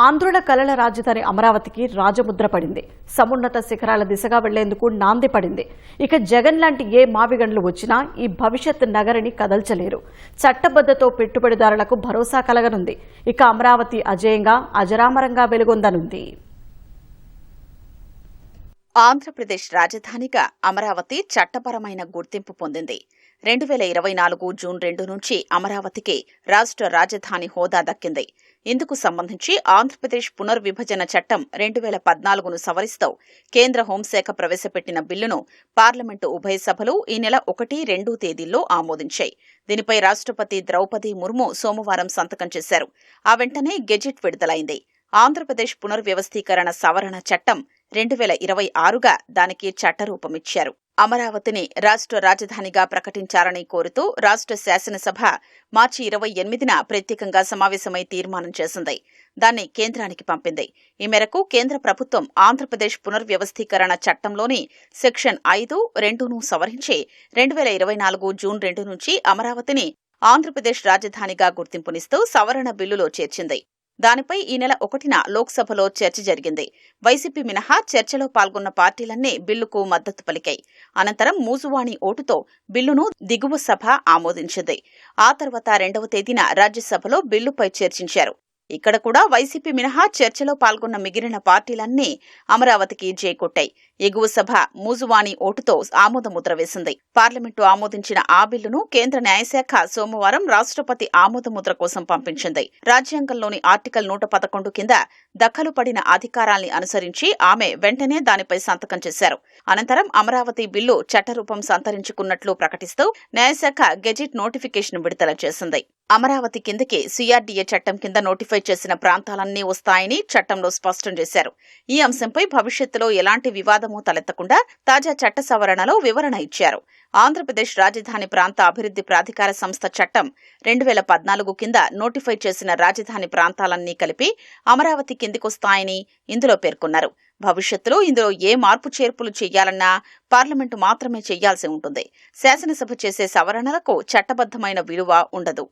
ఆంధ్రుల కలల రాజధాని అమరావతికి రాజముద్ర పడింది. సమున్నత శిఖరాల దిశగా వెళ్లేందుకు నాంది పడింది. ఇక జగన్ లాంటి ఏ మావిగండ్లు వచ్చినా ఈ భవిష్యత్ నగరిని కదల్చలేరు. చట్టబద్ధతో పెట్టుబడిదారులకు భరోసా కలగనుంది. ఇక అమరావతి అజేయంగా అజరామరంగా వెలుగొందనుంది. ఆంధ్రప్రదేశ్ రాజధానిగా అమరావతి చట్టపరమైన గుర్తింపు పొందింది. 2024 జూన్ 2 నుంచి అమరావతికి రాష్ట్ర రాజధాని హోదా దక్కింది. ఇందుకు సంబంధించి ఆంధ్రప్రదేశ్ పునర్విభజన చట్టం 2014ను సవరిస్తూ కేంద్ర హోంశాఖ ప్రవేశపెట్టిన బిల్లును పార్లమెంటు ఉభయ సభలు ఈ నెల 1, 2 తేదీల్లో ఆమోదించాయి. దీనిపై రాష్ట్రపతి ద్రౌపది ముర్ము సోమవారం సంతకం చేశారు. ఆ వెంటనే గెజిట్ విడుదలైంది. ఆంధ్రప్రదేశ్ పునర్వ్యవస్థీకరణ సవరణ చట్టం 2026గా దానికి చట్టరూపమిచ్చారు. అమరావతిని రాష్ట్ర రాజధానిగా ప్రకటించాలని కోరుతూ రాష్ట్ర శాసనసభ మార్చి 28న ప్రత్యేకంగా సమావేశమై తీర్మానం చేసింది. దాన్ని కేంద్రానికి పంపింది. ఈ మేరకు కేంద్ర ప్రభుత్వం ఆంధ్రప్రదేశ్ పునర్వ్యవస్థీకరణ చట్టంలోని సెక్షన్ 5(2)ను సవరించి 2024 జూన్ 2 నుంచి అమరావతిని ఆంధ్రప్రదేశ్ రాజధానిగా గుర్తింపునిస్తూ సవరణ బిల్లులో చేర్చింది. దానిపై ఈ నెల 1న లోక్సభలో చర్చ జరిగింది. వైసీపీ మినహా చర్చలో పాల్గొన్న పార్టీలన్నీ బిల్లుకు మద్దతు పలికాయి. అనంతరం మూజువాణి ఓటుతో బిల్లును దిగువ సభ ఆమోదించింది. ఆ తర్వాత 2వ తేదీన రాజ్యసభలో బిల్లుపై చర్చించారు. ఇక్కడ కూడా వైసీపీ మినహా చర్చలో పాల్గొన్న మిగిలిన పార్టీలన్నీ అమరావతికి జైకొట్టాయి. ఎగువ సభ మూజువాణి ఓటుతో ఆమోదముద్ర వేసింది. పార్లమెంటు ఆమోదించిన ఆ బిల్లును కేంద్ర న్యాయశాఖ సోమవారం రాష్ట్రపతి ఆమోదముద్ర కోసం పంపించింది. రాజ్యాంగంలోని ఆర్టికల్ 111 కింద దఖలు పడిన అధికారాల్ని అనుసరించి ఆమె వెంటనే దానిపై సంతకం చేశారు. అనంతరం అమరావతి బిల్లు చట్టరూపం సంతరించుకున్నట్లు ప్రకటిస్తూ న్యాయశాఖ గెజిట్ నోటిఫికేషన్ విడుదల చేసింది. అమరావతి కిందకి సిఆర్డీఏ చట్టం కింద నోటిఫై చేసిన ప్రాంతాలన్నీ వస్తాయని చట్టంలో స్పష్టం చేశారు. ఈ అంశంపై భవిష్యత్తులో ఎలాంటి వివాదమూ తలెత్తకుండా తాజా చట్ట సవరణలో వివరణ ఇచ్చారు. ఆంధ్రప్రదేశ్ రాజధాని ప్రాంత అభివృద్ధి ప్రాధికార సంస్థ చట్టం 2014 కింద నోటిఫై చేసిన రాజధాని ప్రాంతాలన్నీ కలిపి అమరావతి కిందికొస్తాయని ఇందులో పేర్కొన్నారు. భవిష్యత్తులో ఇందులో ఏ మార్పు చేర్పులు చేయాలన్నా పార్లమెంటు మాత్రమే చేయాల్సి ఉంటుంది. శాసనసభ చేసే సవరణలకు చట్టబద్దమైన విలువ ఉండదు.